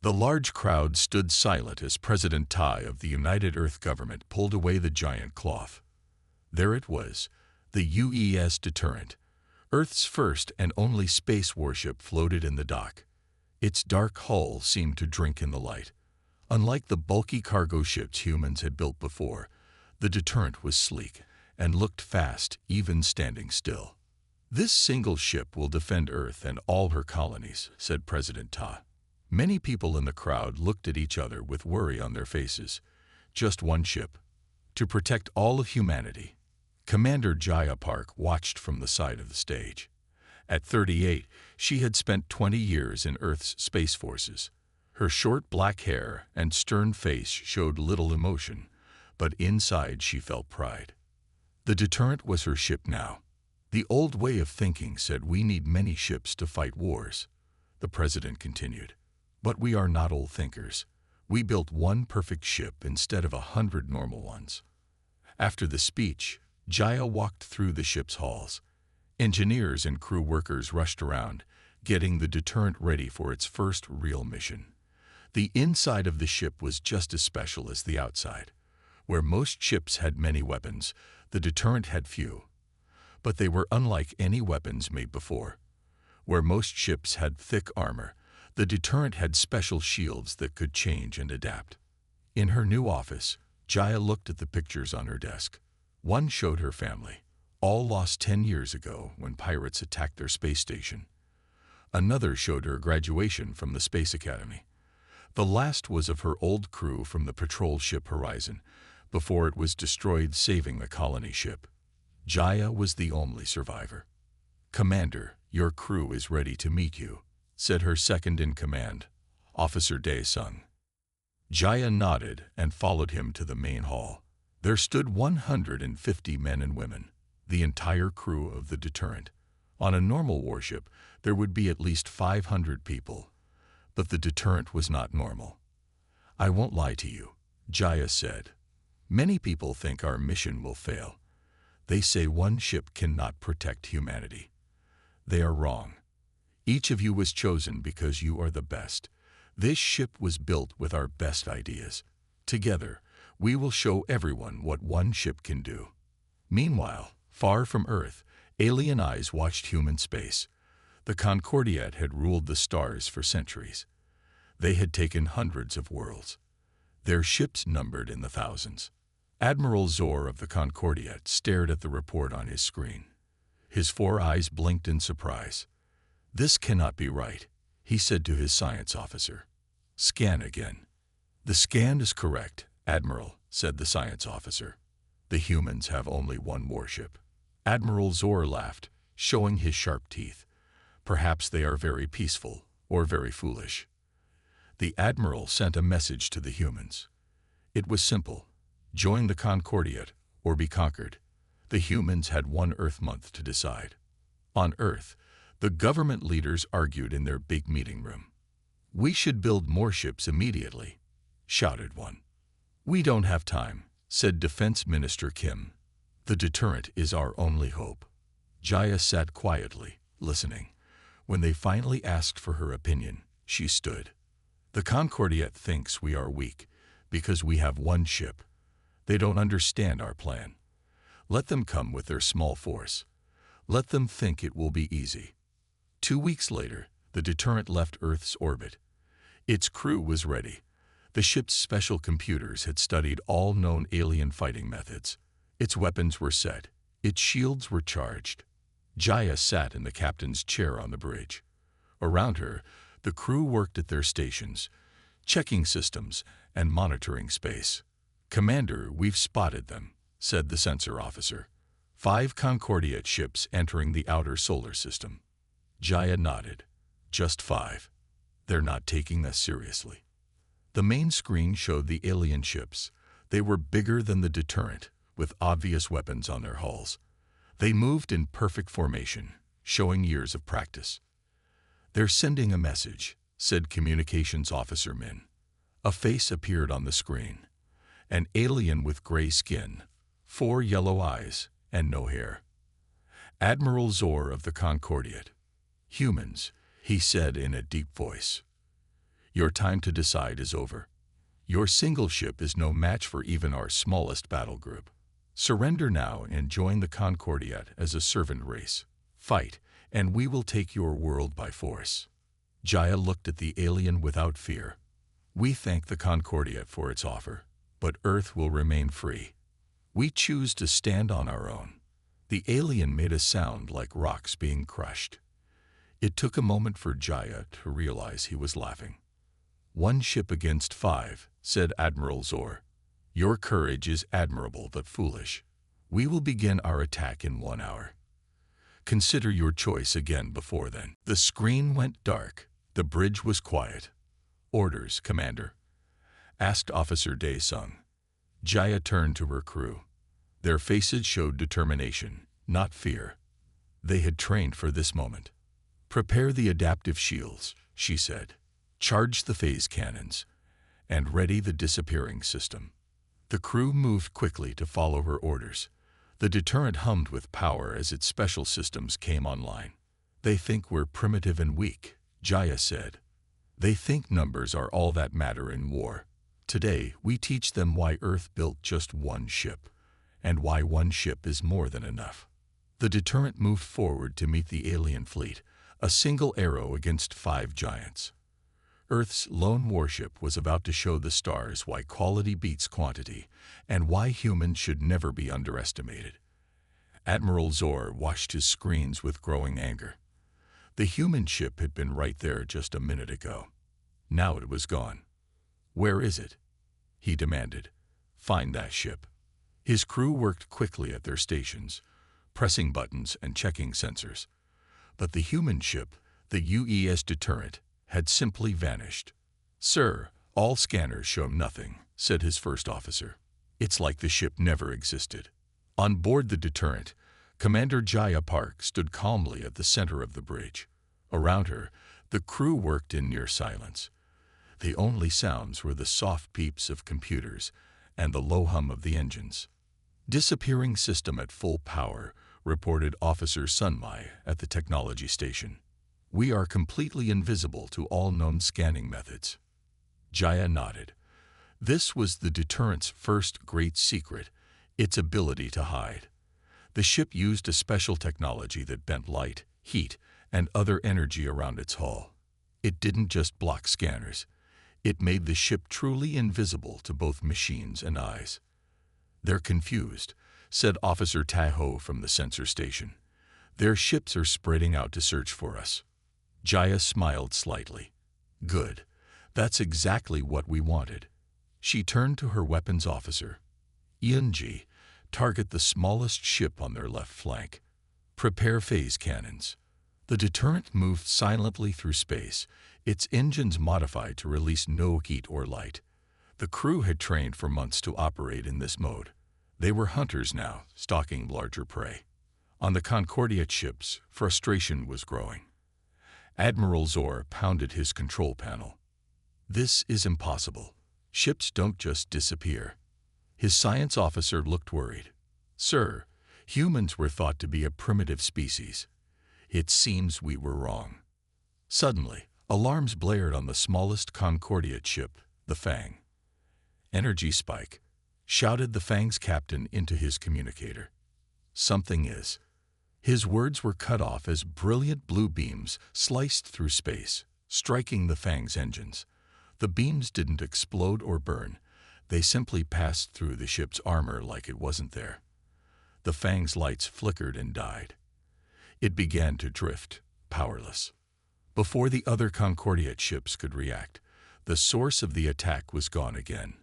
The large crowd stood silent as President Tai of the United Earth Government pulled away the giant cloth. There it was, the UES Deterrent. Earth's first and only space warship floated in the dock. Its dark hull seemed to drink in the light. Unlike the bulky cargo ships humans had built before, the Deterrent was sleek and looked fast, even standing still. "This single ship will defend Earth and all her colonies," said President Ta. Many people in the crowd looked at each other with worry on their faces. Just one ship, to protect all of humanity. Commander Jaya Park watched from the side of the stage. At 38, she had spent 20 years in Earth's space forces. Her short black hair and stern face showed little emotion, but inside she felt pride. The Deterrent was her ship now. "The old way of thinking said we need many ships to fight wars," the president continued. "But we are not old thinkers. We built one perfect ship instead of 100 normal ones." After the speech, Jaya walked through the ship's halls. Engineers and crew workers rushed around, getting the Deterrent ready for its first real mission. The inside of the ship was just as special as the outside. Where most ships had many weapons, the Deterrent had few. But they were unlike any weapons made before. Where most ships had thick armor, the Deterrent had special shields that could change and adapt. In her new office, Jaya looked at the pictures on her desk. One showed her family, all lost 10 years ago when pirates attacked their space station. Another showed her graduation from the Space Academy. The last was of her old crew from the patrol ship Horizon, before it was destroyed saving the colony ship. Jaya was the only survivor. "Commander, your crew is ready to meet you," said her second-in-command, Officer Dae-sung. Jaya nodded and followed him to the main hall. There stood 150 men and women, the entire crew of the Deterrent. On a normal warship, there would be at least 500 people. But the Deterrent was not normal. "I won't lie to you," Jaya said. "Many people think our mission will fail. They say one ship cannot protect humanity. They are wrong. Each of you was chosen because you are the best. This ship was built with our best ideas. Together, we will show everyone what one ship can do." Meanwhile, far from Earth, alien eyes watched human space. The Concordiat had ruled the stars for centuries. They had taken hundreds of worlds. Their ships numbered in the thousands. Admiral Zor of the Concordiat stared at the report on his screen. His 4 eyes blinked in surprise. "This cannot be right," he said to his science officer. "Scan again." "The scan is correct, Admiral," said the science officer. "The humans have only one warship." Admiral Zor laughed, showing his sharp teeth. "Perhaps they are very peaceful or very foolish." The Admiral sent a message to the humans. It was simple: join the Concordiat or be conquered. The humans had one Earth month to decide. On Earth, the government leaders argued in their big meeting room. "We should build more ships immediately," shouted one. "We don't have time," said Defense Minister Kim. "The Deterrent is our only hope." Jaya sat quietly, listening. When they finally asked for her opinion, she stood. "The Concordiat thinks we are weak because we have one ship. They don't understand our plan. Let them come with their small force. Let them think it will be easy." 2 weeks later, the Deterrent left Earth's orbit. Its crew was ready. The ship's special computers had studied all known alien fighting methods. Its weapons were set. Its shields were charged. Jaya sat in the captain's chair on the bridge. Around her, the crew worked at their stations, checking systems and monitoring space. "Commander, we've spotted them," said the sensor officer. 5 Concordiat ships entering the outer solar system. Jaya nodded. "Just 5. They're not taking us seriously." The main screen showed the alien ships. They were bigger than the Deterrent, with obvious weapons on their hulls. They moved in perfect formation, showing years of practice. "They're sending a message," said Communications Officer Min. A face appeared on the screen. An alien with gray skin, 4 yellow eyes, and no hair. Admiral Zor of the Concordiat. "Humans," he said in a deep voice. Your time to decide is over. Your single ship is no match for even our smallest battle group. Surrender now and join the Concordiat as a servant race. Fight, and we will take your world by force." Jaya looked at the alien without fear. "We thank the Concordiat for its offer, but Earth will remain free. We choose to stand on our own." The alien made a sound like rocks being crushed. It took a moment for Jaya to realize he was laughing. "One ship against 5, said Admiral Zor. "Your courage is admirable but foolish. We will begin our attack in 1 hour. Consider your choice again before then." The screen went dark. The bridge was quiet. "Orders, Commander," asked Officer Dae Sung. Jaya turned to her crew. Their faces showed determination, not fear. They had trained for this moment. "Prepare the adaptive shields," she said. "Charge the phase cannons, and ready the disappearing system." The crew moved quickly to follow her orders. The deterrent hummed with power as its special systems came online. "They think we're primitive and weak," Jaya said. "They think numbers are all that matter in war. Today, we teach them why Earth built just one ship, and why one ship is more than enough." The deterrent moved forward to meet the alien fleet, a single arrow against 5 giants. Earth's lone warship was about to show the stars why quality beats quantity, and why humans should never be underestimated. Admiral Zor watched his screens with growing anger. The human ship had been right there just a minute ago. Now it was gone. "Where is it?" he demanded. "Find that ship." His crew worked quickly at their stations, pressing buttons and checking sensors. But the human ship, the UES deterrent, had simply vanished. "Sir, all scanners show nothing," said his first officer. "It's like the ship never existed." On board the deterrent, Commander Jaya Park stood calmly at the center of the bridge. Around her, the crew worked in near silence. The only sounds were the soft peeps of computers and the low hum of the engines. "Disappearing system at full power," reported Officer Sunmai at the technology station. "We are completely invisible to all known scanning methods." Jaya nodded. This was the deterrent's first great secret, its ability to hide. The ship used a special technology that bent light, heat, and other energy around its hull. It didn't just block scanners. It made the ship truly invisible to both machines and eyes. "They're confused," said Officer Taho from the sensor station. "Their ships are spreading out to search for us." Jaya smiled slightly. "Good. That's exactly what we wanted." She turned to her weapons officer. "Yunji, target the smallest ship on their left flank. Prepare phase cannons." The deterrent moved silently through space, its engines modified to release no heat or light. The crew had trained for months to operate in this mode. They were hunters now, stalking larger prey. On the Concordiat ships, frustration was growing. Admiral Zor pounded his control panel. "This is impossible. Ships don't just disappear." His science officer looked worried. "Sir, humans were thought to be a primitive species. It seems we were wrong." Suddenly, alarms blared on the smallest Concordiat ship, the Fang. "Energy spike," shouted the Fang's captain into his communicator. "Something is." His words were cut off as brilliant blue beams sliced through space, striking the Fang's engines. The beams didn't explode or burn. They simply passed through the ship's armor like it wasn't there. The Fang's lights flickered and died. It began to drift, powerless. Before the other Concordiat ships could react, the source of the attack was gone again.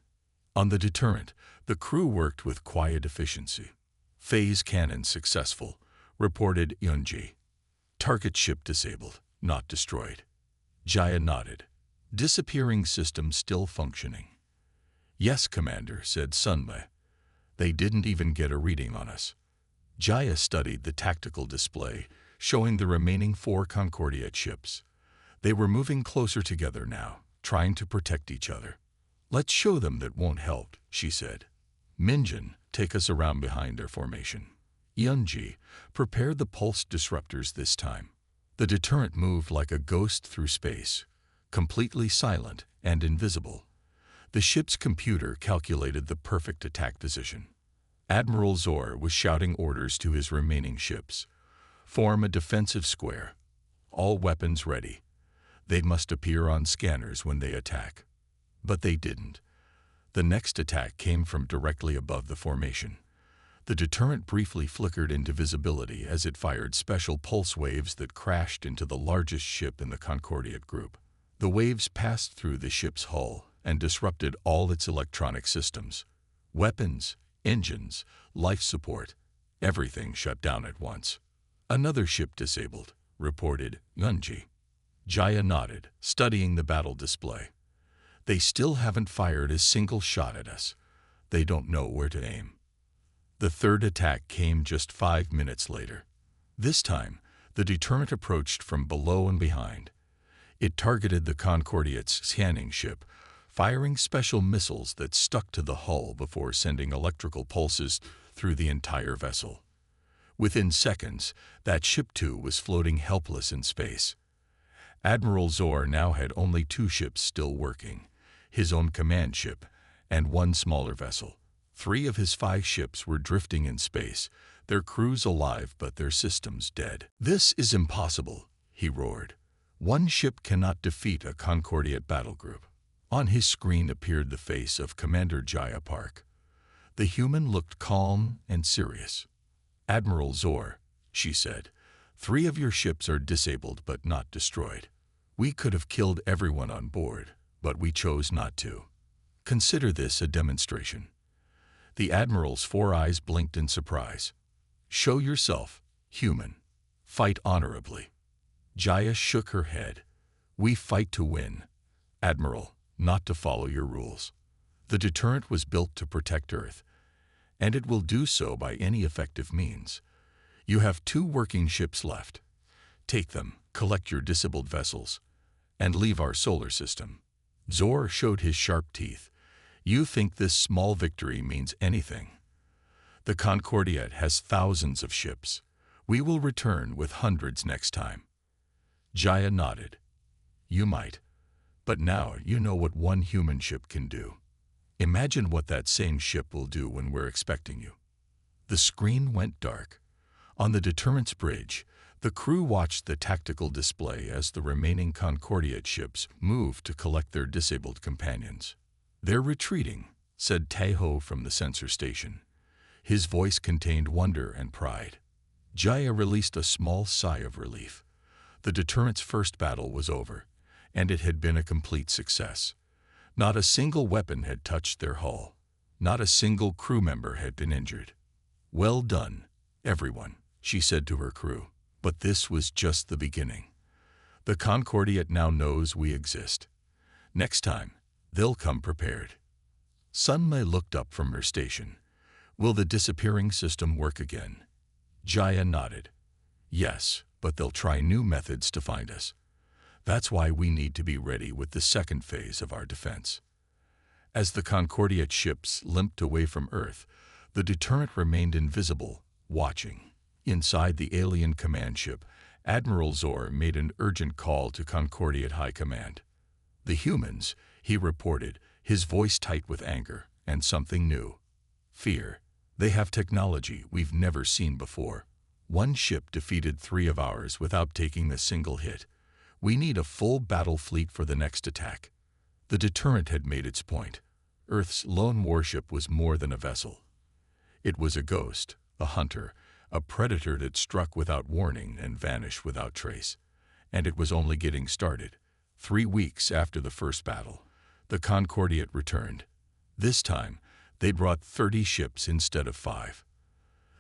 On the deterrent, the crew worked with quiet efficiency. "Phase cannon successful," reported Yunji. "Target ship disabled, not destroyed." Jaya nodded. "Disappearing system still functioning." "Yes, Commander," said Sunmai. "They didn't even get a reading on us." Jaya studied the tactical display, showing the remaining 4 Concordiat ships. They were moving closer together now, trying to protect each other. "Let's show them that won't help," she said. "Minjin, take us around behind their formation. Yunji, prepare the pulse disruptors this time." The deterrent moved like a ghost through space, completely silent and invisible. The ship's computer calculated the perfect attack position. Admiral Zor was shouting orders to his remaining ships. Form a defensive square. All weapons ready. They must appear on scanners when they attack. But they didn't. The next attack came from directly above the formation. The deterrent briefly flickered into visibility as it fired special pulse waves that crashed into the largest ship in the Concordiate group. The waves passed through the ship's hull and disrupted all its electronic systems. Weapons, engines, life support, everything shut down at once. Another ship disabled, reported Yunji. Jaya nodded, studying the battle display. They still haven't fired a single shot at us. They don't know where to aim. The third attack came just 5 minutes later. This time, the deterrent approached from below and behind. It targeted the Concordiate's scanning ship, firing special missiles that stuck to the hull before sending electrical pulses through the entire vessel. Within seconds, that ship too was floating helpless in space. Admiral Zor now had only 2 ships still working, his own command ship and 1 smaller vessel. 3 of his 5 ships were drifting in space, their crews alive but their systems dead. "This is impossible," he roared. "One ship cannot defeat a Concordiate battle group." On his screen appeared the face of Commander Jaya Park. The human looked calm and serious. "Admiral Zor," she said, "3 of your ships are disabled but not destroyed. We could have killed everyone on board, but we chose not to. Consider this a demonstration." The Admiral's 4 eyes blinked in surprise. "Show yourself, human. Fight honorably." Jaya shook her head. "We fight to win, Admiral, not to follow your rules. The deterrent was built to protect Earth, and it will do so by any effective means. You have 2 working ships left. Take them, collect your disabled vessels, and leave our solar system." Zor showed his sharp teeth. "You think this small victory means anything? The Concordiate has thousands of ships. We will return with hundreds next time." Jaya nodded. "You might, but now you know what 1 human ship can do. Imagine what that same ship will do when we're expecting you." The screen went dark. On the deterrent's bridge, the crew watched the tactical display as the remaining Concordiate ships moved to collect their disabled companions. "They're retreating," said Taeho from the sensor station. His voice contained wonder and pride. Jaya released a small sigh of relief. The deterrent's first battle was over, and it had been a complete success. Not a single weapon had touched their hull. Not a single crew member had been injured. "Well done, everyone," she said to her crew. But this was just the beginning. The Concordiate now knows we exist. Next time, they'll come prepared. Sunmay looked up from her station. "Will the disappearing system work again?" Jaya nodded. "Yes, but they'll try new methods to find us. That's why we need to be ready with the second phase of our defense." As the Concordiate ships limped away from Earth, the deterrent remained invisible, watching. Inside the alien command ship, Admiral Zor made an urgent call to Concordiate High Command. "The humans," he reported, his voice tight with anger and something new. "Fear. They have technology we've never seen before. 1 ship defeated 3 of ours without taking a single hit. We need a full battle fleet for the next attack." The deterrent had made its point. Earth's lone warship was more than a vessel. It was a ghost, a hunter, a predator that struck without warning and vanished without trace. And it was only getting started. 3 weeks after the first battle, the Concordiate returned. This time, they brought 30 ships instead of 5.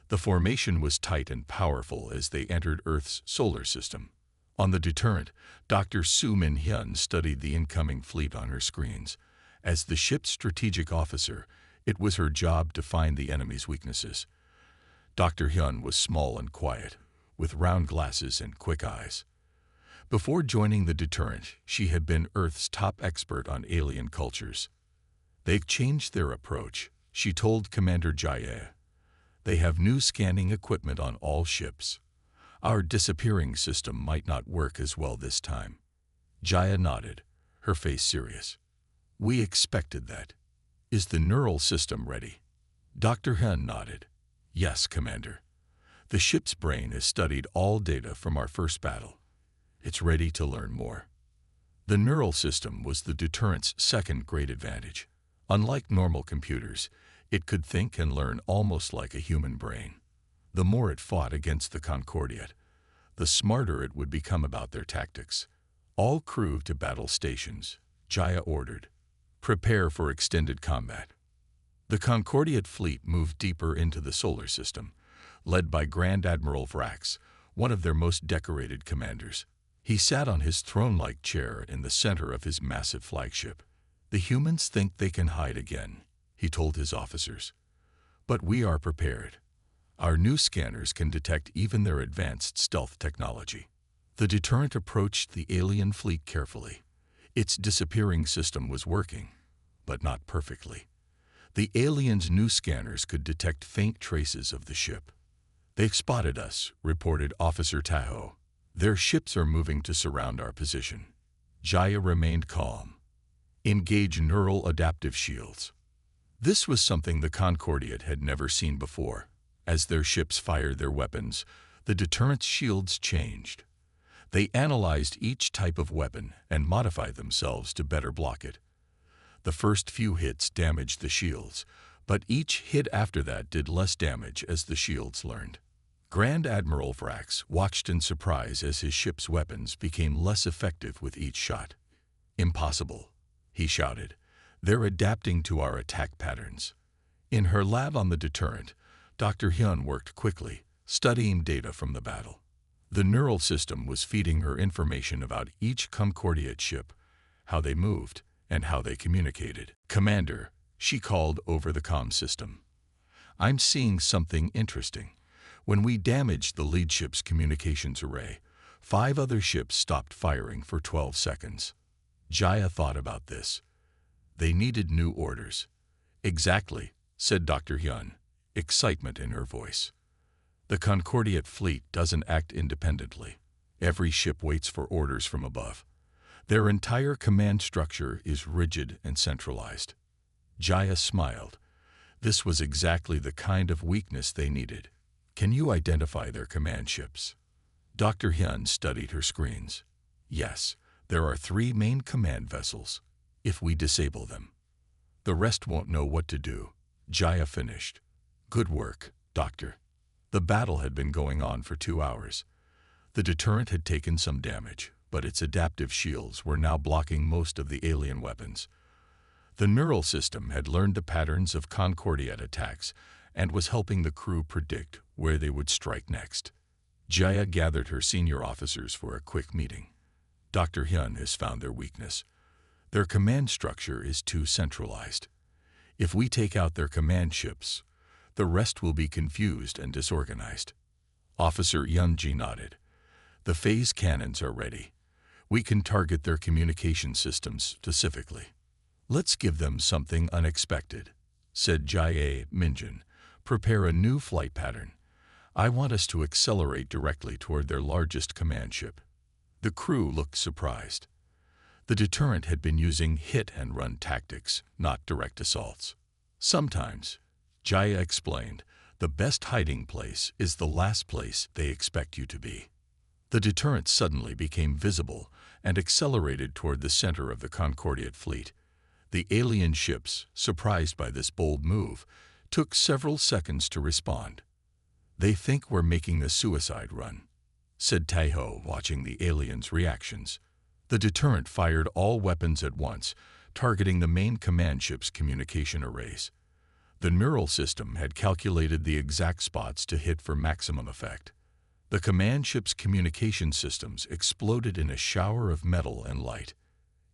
The formation was tight and powerful as they entered Earth's solar system. On the deterrent, Dr. Su Min-hyun studied the incoming fleet on her screens. As the ship's strategic officer, it was her job to find the enemy's weaknesses. Dr. Hyun was small and quiet, with round glasses and quick eyes. Before joining the deterrent, she had been Earth's top expert on alien cultures. "They've changed their approach," she told Commander Jaya. "They have new scanning equipment on all ships. Our disappearing system might not work as well this time." Jaya nodded. her face serious. "We expected that. Is the neural system ready?" Dr. Hun nodded. "Yes, Commander. The ship's brain has studied all data from our first battle. It's ready to learn more." The neural system was the deterrent's second great advantage. Unlike normal computers, it could think and learn almost like a human brain. The more it fought against the Concordiat, the smarter it would become about their tactics. "All crew to battle stations," Jaya ordered. "Prepare for extended combat." The Concordiat fleet moved deeper into the solar system, led by Grand Admiral Vrax, one of their most decorated commanders. He sat on his throne-like chair in the center of his massive flagship. "The humans think they can hide again," he told his officers. "But we are prepared. Our new scanners can detect even their advanced stealth technology." The deterrent approached the alien fleet carefully. Its disappearing system was working, but not perfectly. The aliens' new scanners could detect faint traces of the ship. "They've spotted us," reported Officer Tahoe. "Their ships are moving to surround our position." Jaya remained calm. "Engage neural adaptive shields." This was something the Concordiat had never seen before. As their ships fired their weapons, the deterrent's shields changed. They analyzed each type of weapon and modified themselves to better block it. The first few hits damaged the shields, but each hit after that did less damage as the shields learned. Grand Admiral Vrax watched in surprise as his ship's weapons became less effective with each shot. "Impossible," he shouted. "They're adapting to our attack patterns." In her lab on the deterrent, Dr. Hyun worked quickly, studying data from the battle. The neural system was feeding her information about each Concordiat ship, how they moved, and how they communicated. "Commander," she called over the comm system, "I'm seeing something interesting. When we damaged the lead ship's communications array, 5 other ships stopped firing for 12 seconds. Jaya thought about this. They needed new orders." "Exactly," said Dr. Hyun, excitement in her voice. "The Concordiat fleet doesn't act independently. Every ship waits for orders from above. Their entire command structure is rigid and centralized." Jaya smiled. This was exactly the kind of weakness they needed. "Can you identify their command ships?" Dr. Hyun studied her screens. "Yes, there are 3 main command vessels. If we disable them, the rest won't know what to do." Jaya finished. "Good work, Doctor." The battle had been going on for 2 hours. The deterrent had taken some damage, but its adaptive shields were now blocking most of the alien weapons. The neural system had learned the patterns of Concordiat attacks and was helping the crew predict where they would strike next. Jaya gathered her senior officers for a quick meeting. "Dr. Hyun has found their weakness. Their command structure is too centralized. If we take out their command ships, the rest will be confused and disorganized." Officer Yunji nodded. "The phase cannons are ready. We can target their communication systems specifically." "Let's give them something unexpected," said Jaya Minjin. "Prepare a new flight pattern. I want us to accelerate directly toward their largest command ship." The crew looked surprised. The deterrent had been using hit-and-run tactics, not direct assaults. "Sometimes," Jaya explained, "the best hiding place is the last place they expect you to be." The deterrent suddenly became visible and accelerated toward the center of the Concordiat fleet. The alien ships, surprised by this bold move, took several seconds to respond. "They think we're making a suicide run," said Tahoe, watching the aliens' reactions. The deterrent fired all weapons at once, targeting the main command ship's communication arrays. The neural system had calculated the exact spots to hit for maximum effect. The command ship's communication systems exploded in a shower of metal and light.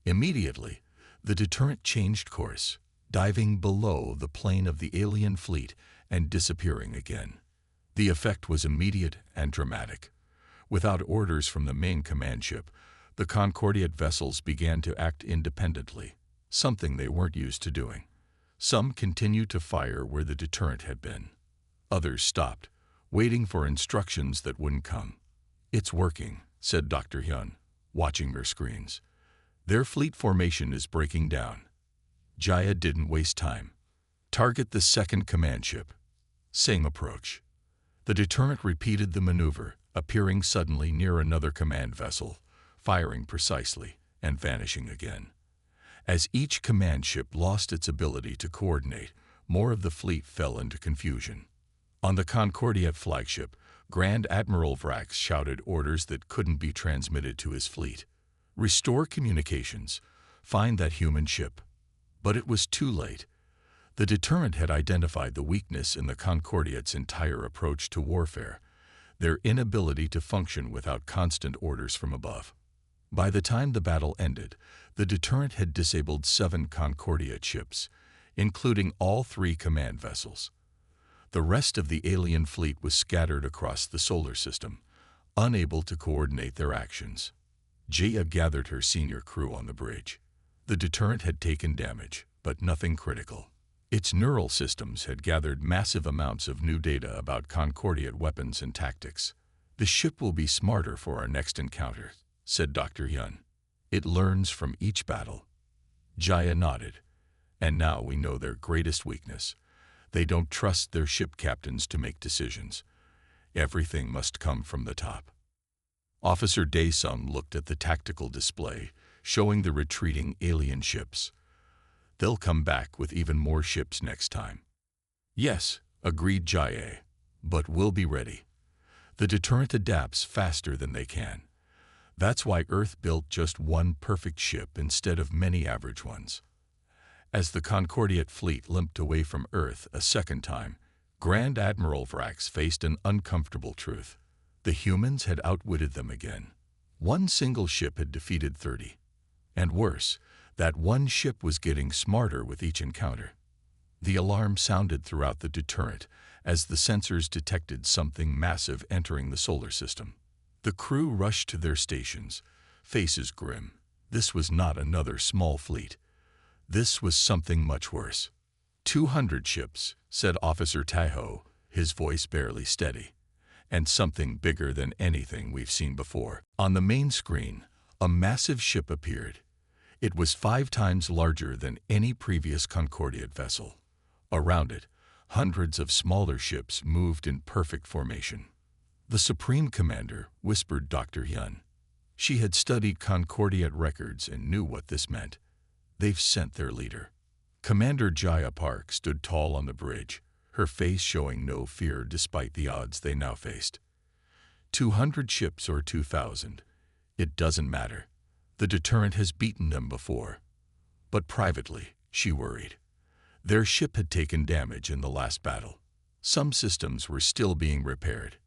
Immediately, the deterrent changed course, diving below the plane of the alien fleet and disappearing again. The effect was immediate and dramatic. Without orders from the main command ship, the Concordiat vessels began to act independently, something they weren't used to doing. Some continued to fire where the deterrent had been. Others stopped, waiting for instructions that wouldn't come. "It's working," said Dr. Hyun, watching their screens. Their fleet formation is breaking down. Jaya didn't waste time. Target the second command ship. Same approach. The deterrent repeated the maneuver, appearing suddenly near another command vessel, firing precisely, and vanishing again. As each command ship lost its ability to coordinate, more of the fleet fell into confusion. On the Concordia flagship, Grand Admiral Vrax shouted orders that couldn't be transmitted to his fleet. Restore communications. Find that human ship. But it was too late. The deterrent had identified the weakness in the Concordia's entire approach to warfare, their inability to function without constant orders from above. By the time the battle ended, the deterrent had disabled 7 Concordia ships, including all 3 command vessels. The rest of the alien fleet was scattered across the solar system, unable to coordinate their actions. Jaya gathered her senior crew on the bridge. The deterrent had taken damage, but nothing critical. Its neural systems had gathered massive amounts of new data about Concordia weapons and tactics. The ship will be smarter for our next encounter, said Dr. Hyun. It learns from each battle. Jaya nodded. And now we know their greatest weakness. They don't trust their ship captains to make decisions. Everything must come from the top. Officer Dae-sung looked at the tactical display, showing the retreating alien ships. They'll come back with even more ships next time. Yes, agreed Jaya, but we'll be ready. The deterrent adapts faster than they can. That's why Earth built just one perfect ship instead of many average ones. As the Concordiate fleet limped away from Earth a second time, Grand Admiral Vrax faced an uncomfortable truth. The humans had outwitted them again. One single ship had defeated 30. And worse, that one ship was getting smarter with each encounter. The alarm sounded throughout the deterrent as the sensors detected something massive entering the solar system. The crew rushed to their stations, faces grim. This was not another small fleet. This was something much worse. 200 ships, said Officer Taeho, his voice barely steady. And something bigger than anything we've seen before. On the main screen, a massive ship appeared. It was 5 times larger than any previous Concordiate vessel. Around it, hundreds of smaller ships moved in perfect formation. The Supreme Commander, whispered Dr. Hyun. She had studied Concordiate records and knew what this meant. They've sent their leader. Commander Jaya Park stood tall on the bridge, her face showing no fear despite the odds they now faced. 200 ships or 2,000. It doesn't matter. The deterrent has beaten them before. But privately, she worried. Their ship had taken damage in the last battle. Some systems were still being repaired.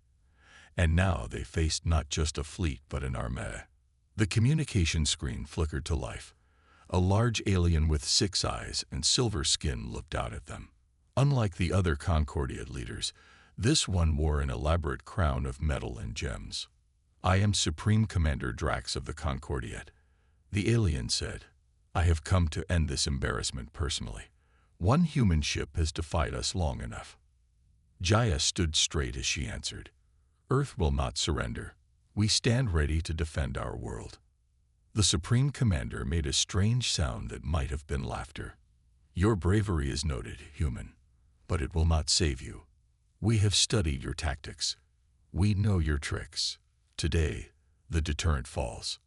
And now they faced not just a fleet but an armada. The communication screen flickered to life. A large alien with 6 eyes and silver skin looked out at them. Unlike the other Concordiate leaders, this one wore an elaborate crown of metal and gems. I am Supreme Commander Drax of the Concordiate. The alien said, I have come to end this embarrassment personally. One human ship has defied us long enough. Jaya stood straight as she answered. Earth will not surrender. We stand ready to defend our world. The Supreme Commander made a strange sound that might have been laughter. Your bravery is noted, human, but it will not save you. We have studied your tactics. We know your tricks. Today, the deterrent falls.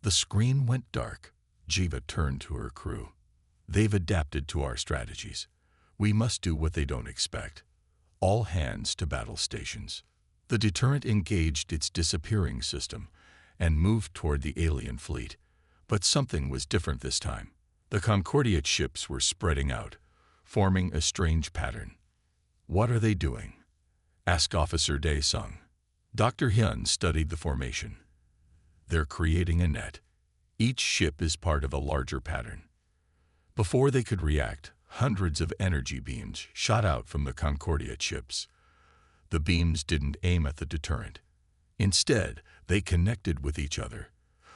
The screen went dark. Jiva turned to her crew. They've adapted to our strategies. We must do what they don't expect. All hands to battle stations. The deterrent engaged its disappearing system and moved toward the alien fleet. But something was different this time. The Concordiate ships were spreading out, forming a strange pattern. What are they doing? Asked Officer Dae-sung. Dr. Hyun studied the formation. They're creating a net. Each ship is part of a larger pattern. Before they could react, hundreds of energy beams shot out from the Concordiate ships. The beams didn't aim at the deterrent. Instead, they connected with each other,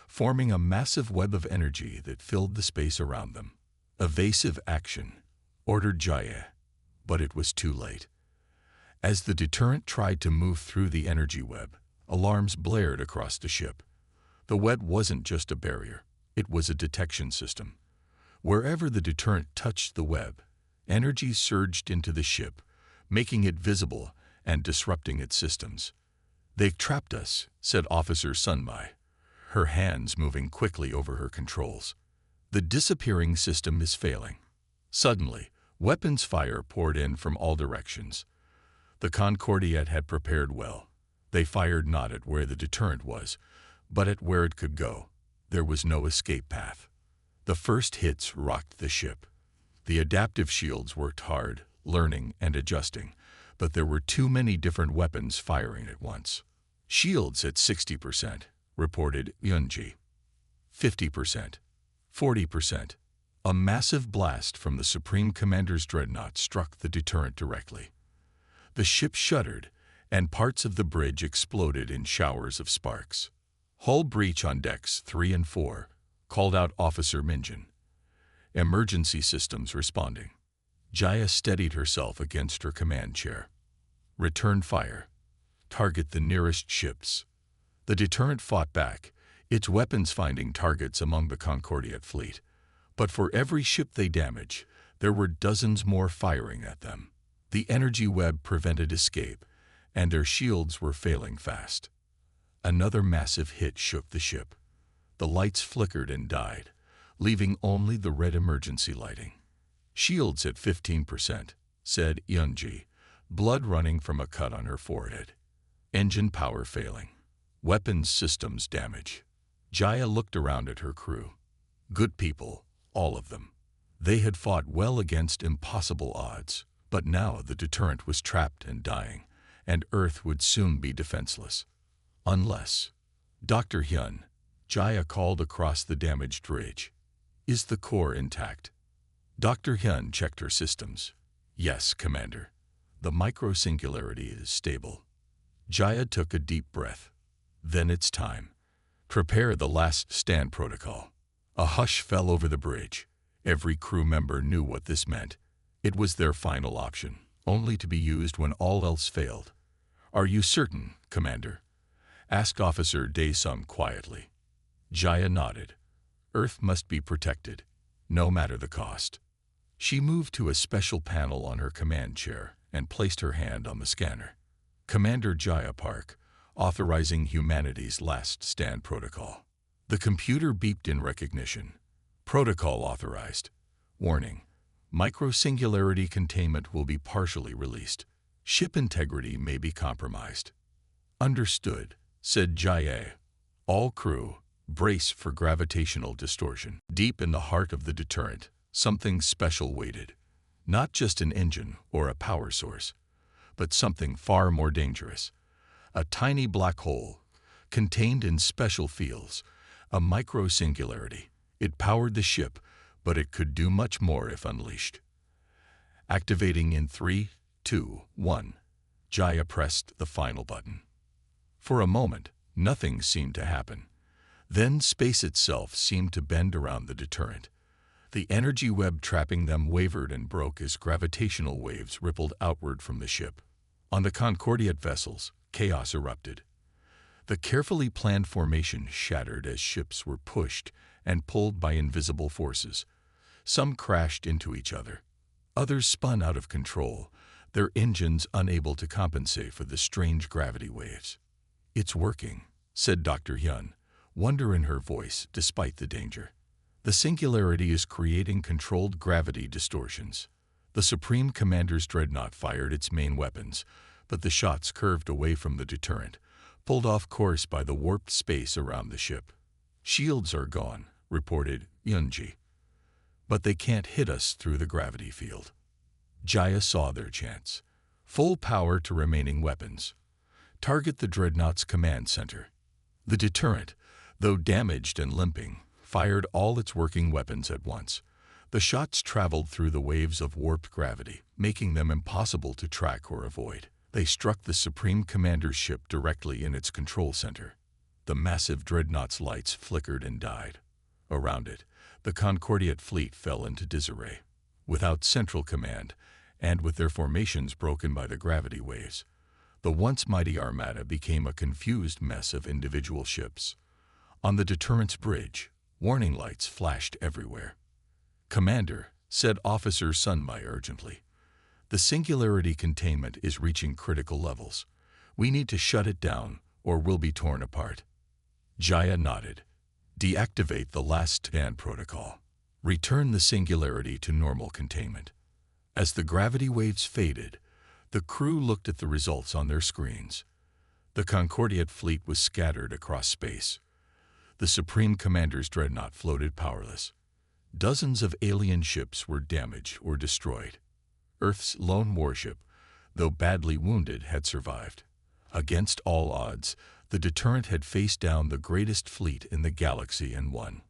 forming a massive web of energy that filled the space around them. Evasive action, ordered Jaya, but it was too late. As the deterrent tried to move through the energy web, alarms blared across the ship. The web wasn't just a barrier. It was a detection system. Wherever the deterrent touched the web, energy surged into the ship, making it visible and disrupting its systems. "They've trapped us," said Officer Sunmai, her hands moving quickly over her controls. "The disappearing system is failing." Suddenly, weapons fire poured in from all directions. The Concordiat had prepared well. They fired not at where the deterrent was, but at where it could go. There was no escape path. The first hits rocked the ship. The adaptive shields worked hard, learning and adjusting, but there were too many different weapons firing at once. "Shields at 60%, reported Yunji. 50%. 40%. A massive blast from the Supreme Commander's dreadnought struck the deterrent directly. The ship shuddered, and parts of the bridge exploded in showers of sparks. "Hull breach on decks 3 and 4, called out Officer Minjin. "Emergency systems responding." Jaya steadied herself against her command chair. "Return fire. Target the nearest ships." The deterrent fought back, its weapons finding targets among the Concordiat fleet. But for every ship they damaged, there were dozens more firing at them. The energy web prevented escape, and their shields were failing fast. Another massive hit shook the ship. The lights flickered and died, leaving only the red emergency lighting. "Shields at 15%, said Yunji, blood running from a cut on her forehead. "Engine power failing. Weapons systems damage." Jaya looked around at her crew. Good people, all of them. They had fought well against impossible odds, but now the deterrent was trapped and dying, and Earth would soon be defenseless. Unless... "Dr. Hyun," Jaya called across the damaged ridge. "Is the core intact?" Dr. Hyun checked her systems. "Yes, Commander. The micro-singularity is stable." Jaya took a deep breath. "Then it's time. Prepare the last stand protocol." A hush fell over the bridge. Every crew member knew what this meant. It was their final option, only to be used when all else failed. "Are you certain, Commander?" asked Officer Daesung quietly. Jaya nodded. Earth must be protected, no matter the cost. She moved to a special panel on her command chair and placed her hand on the scanner. "Commander Jaya Park, authorizing humanity's last stand protocol." The computer beeped in recognition. "Protocol authorized. Warning. Micro-singularity containment will be partially released. Ship integrity may be compromised." "Understood," said Jaya. "All crew, brace for gravitational distortion." Deep in the heart of the deterrent, something special waited. Not just an engine or a power source, but something far more dangerous. A tiny black hole, contained in special fields, a micro-singularity. It powered the ship, but it could do much more if unleashed. Activating in 3, 2, 1. Jaya pressed the final button. For a moment, nothing seemed to happen. Then space itself seemed to bend around the deterrent. The energy web trapping them wavered and broke as gravitational waves rippled outward from the ship. On the Concordiat vessels, chaos erupted. The carefully planned formation shattered as ships were pushed and pulled by invisible forces. Some crashed into each other. Others spun out of control, their engines unable to compensate for the strange gravity waves. "It's working," said Dr. Hyun, wonder in her voice despite the danger. "The singularity is creating controlled gravity distortions." The Supreme Commander's dreadnought fired its main weapons, but the shots curved away from the deterrent, pulled off course by the warped space around the ship. "Shields are gone," reported Yunji. "But they can't hit us through the gravity field." Jaya saw their chance. Full power to remaining weapons. Target the dreadnought's command center. The deterrent, though damaged and limping, fired all its working weapons at once. The shots traveled through the waves of warped gravity, making them impossible to track or avoid. They struck the Supreme Commander's ship directly in its control center. The massive dreadnought's lights flickered and died. Around it, the Concordiat fleet fell into disarray. Without central command, and with their formations broken by the gravity waves, the once mighty armada became a confused mess of individual ships. On the deterrent's bridge, Warning lights flashed everywhere. "Commander," said Officer Sunmai urgently, "the singularity containment is reaching critical levels. We need to shut it down, or we'll be torn apart." Jaya nodded. "Deactivate the last stand protocol. Return the singularity to normal containment." As the gravity waves faded, the crew looked at the results on their screens. The Concordiate fleet was scattered across space. The Supreme Commander's dreadnought floated powerless. Dozens of alien ships were damaged or destroyed. Earth's lone warship, though badly wounded, had survived. Against all odds, the deterrent had faced down the greatest fleet in the galaxy and won.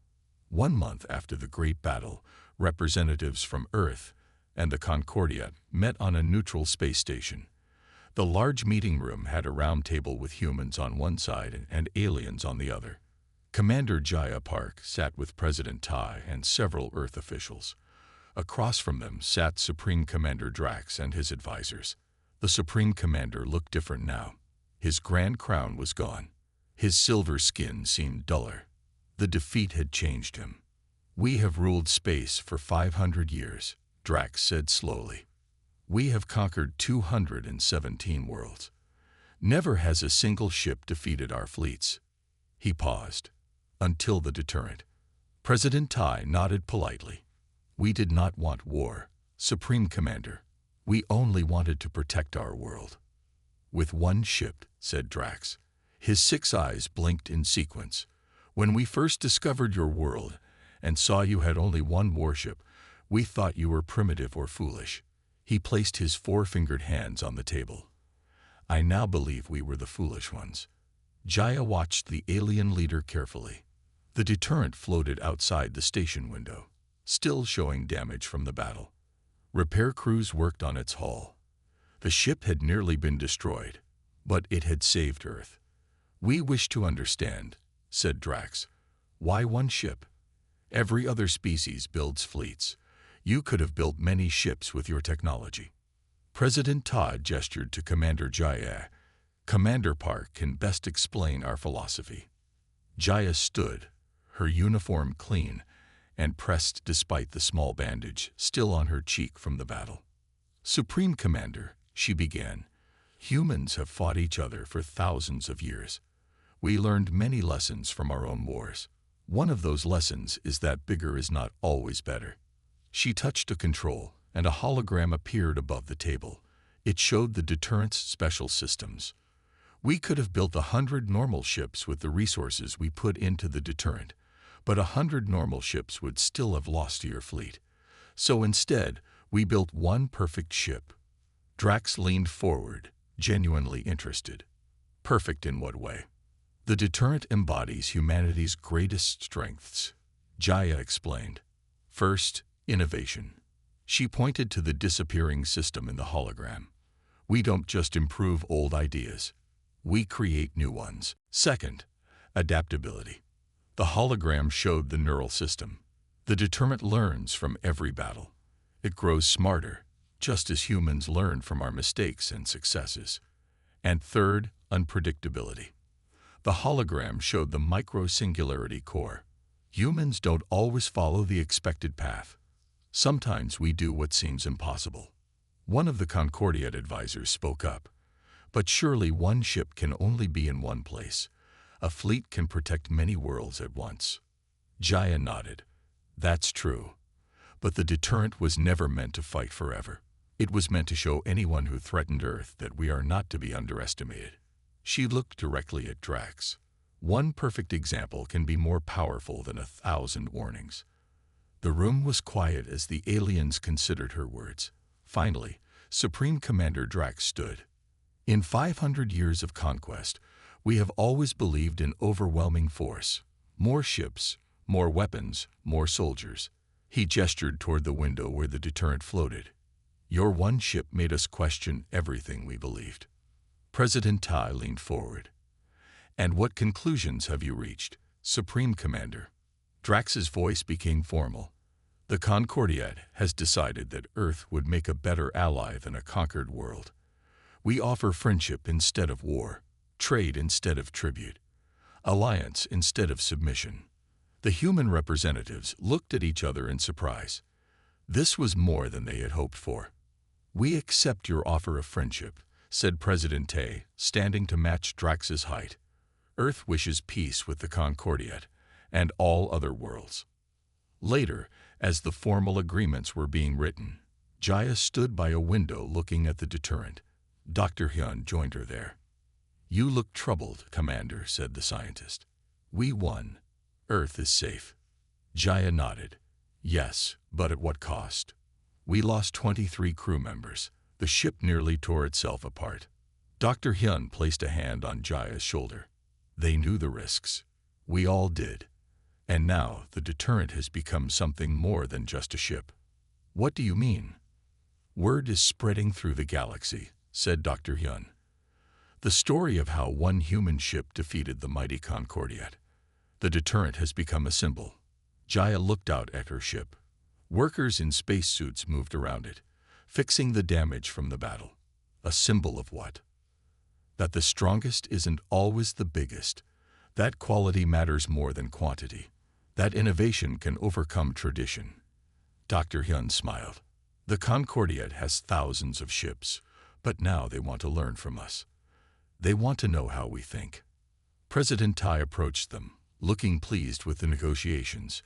1 month after the Great Battle, representatives from Earth and the Concordia met on a neutral space station. The large meeting room had a round table with humans on one side and aliens on the other. Commander Jaya Park sat with President Tai and several Earth officials. Across from them sat Supreme Commander Drax and his advisors. The Supreme Commander looked different now. His grand crown was gone. His silver skin seemed duller. The defeat had changed him. "We have ruled space for 500 years, Drax said slowly. "We have conquered 217 worlds. Never has a single ship defeated our fleets." He paused. "Until the deterrent." President Tai nodded politely. "We did not want war, Supreme Commander. We only wanted to protect our world." "With one ship," said Drax. His 6 eyes blinked in sequence. "When we first discovered your world and saw you had only one warship, we thought you were primitive or foolish." He placed his 4-fingered hands on the table. "I now believe we were the foolish ones." Jaya watched the alien leader carefully. The deterrent floated outside the station window, still showing damage from the battle. Repair crews worked on its hull. The ship had nearly been destroyed, but it had saved Earth. "We wish to understand," said Drax. "Why one ship? Every other species builds fleets. You could have built many ships with your technology." President Todd gestured to Commander Jaya. "Commander Park can best explain our philosophy." Jaya stood, her uniform clean and pressed despite the small bandage still on her cheek from the battle. "Supreme Commander," she began, "humans have fought each other for thousands of years. We learned many lessons from our own wars. One of those lessons is that bigger is not always better." She touched a control, and a hologram appeared above the table. It showed the deterrent's special systems. "We could have built 100 normal ships with the resources we put into the deterrent, but 100 normal ships would still have lost to your fleet. So instead, we built one perfect ship." Drax leaned forward, genuinely interested. "Perfect in what way?" "The deterrent embodies humanity's greatest strengths," Jaya explained. "First, innovation." She pointed to the disappearing system in the hologram. "We don't just improve old ideas. We create new ones." Second, adaptability. The hologram showed the neural system. The deterrent learns from every battle. It grows smarter, just as humans learn from our mistakes and successes. And third, unpredictability. The hologram showed the micro-singularity core. Humans don't always follow the expected path. Sometimes we do what seems impossible. One of the Concordiate advisors spoke up. "But surely one ship can only be in one place. A fleet can protect many worlds at once." Jaya nodded. "That's true. But the deterrent was never meant to fight forever. It was meant to show anyone who threatened Earth that we are not to be underestimated." She looked directly at Drax. "One perfect example can be more powerful than 1,000 warnings." The room was quiet as the aliens considered her words. Finally, Supreme Commander Drax stood. "In 500 years of conquest, we have always believed in overwhelming force. More ships, more weapons, more soldiers." He gestured toward the window where the deterrent floated. "Your one ship made us question everything we believed." President Tai leaned forward. "And what conclusions have you reached, Supreme Commander?" Drax's voice became formal. "The Concordiate has decided that Earth would make a better ally than a conquered world. We offer friendship instead of war, trade instead of tribute, alliance instead of submission. The human representatives looked at each other in surprise. This was more than they had hoped for. "We accept your offer of friendship," said President Tay, standing to match Drax's height. "Earth wishes peace with the Concordiat and all other worlds." Later, as the formal agreements were being written, Jaya stood by a window looking at the deterrent. Dr. Hyun joined her there. "You look troubled, Commander," said the scientist. "We won. Earth is safe." Jaya nodded. "Yes, but at what cost? We lost 23 crew members. The ship nearly tore itself apart." Dr. Hyun placed a hand on Jaya's shoulder. "They knew the risks. We all did. And now the deterrent has become something more than just a ship." "What do you mean?" "Word is spreading through the galaxy," said Dr. Hyun. "The story of how one human ship defeated the mighty Concordiat. The deterrent has become a symbol." Jaya looked out at her ship. Workers in spacesuits moved around it, fixing the damage from the battle. A symbol of what? That the strongest isn't always the biggest. That quality matters more than quantity. That innovation can overcome tradition. Dr. Hyun smiled. "The Concordiat has thousands of ships, but now they want to learn from us. They want to know how we think." President Tai approached them, looking pleased with the negotiations.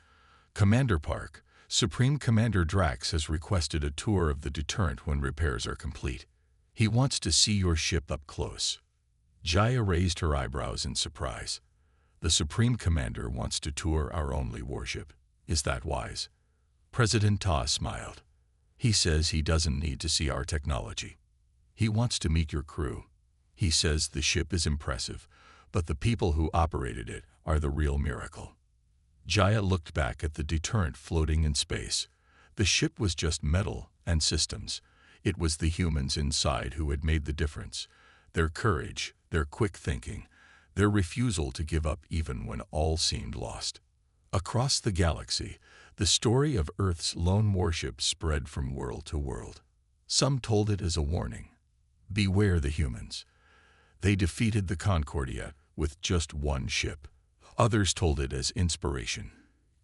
"Commander Park, Supreme Commander Drax has requested a tour of the deterrent when repairs are complete. He wants to see your ship up close." Jaya raised her eyebrows in surprise. "The Supreme Commander wants to tour our only warship. Is that wise?" President Ta smiled. "He says he doesn't need to see our technology. He wants to meet your crew. He says the ship is impressive, but the people who operated it are the real miracle." Jaya looked back at the deterrent floating in space. The ship was just metal and systems. It was the humans inside who had made the difference. Their courage, their quick thinking, their refusal to give up even when all seemed lost. Across the galaxy, the story of Earth's lone warship spread from world to world. Some told it as a warning. Beware the humans. They defeated the Concordiat with just one ship. Others told it as inspiration.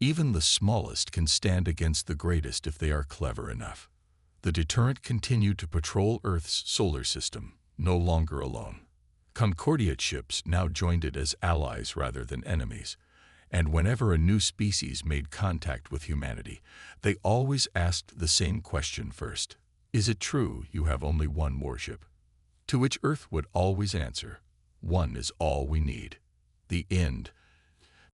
Even the smallest can stand against the greatest if they are clever enough. The deterrent continued to patrol Earth's solar system, no longer alone. Concordiat ships now joined it as allies rather than enemies. And whenever a new species made contact with humanity, they always asked the same question first. "Is it true you have only one warship?" To which Earth would always answer, "One is all we need." The end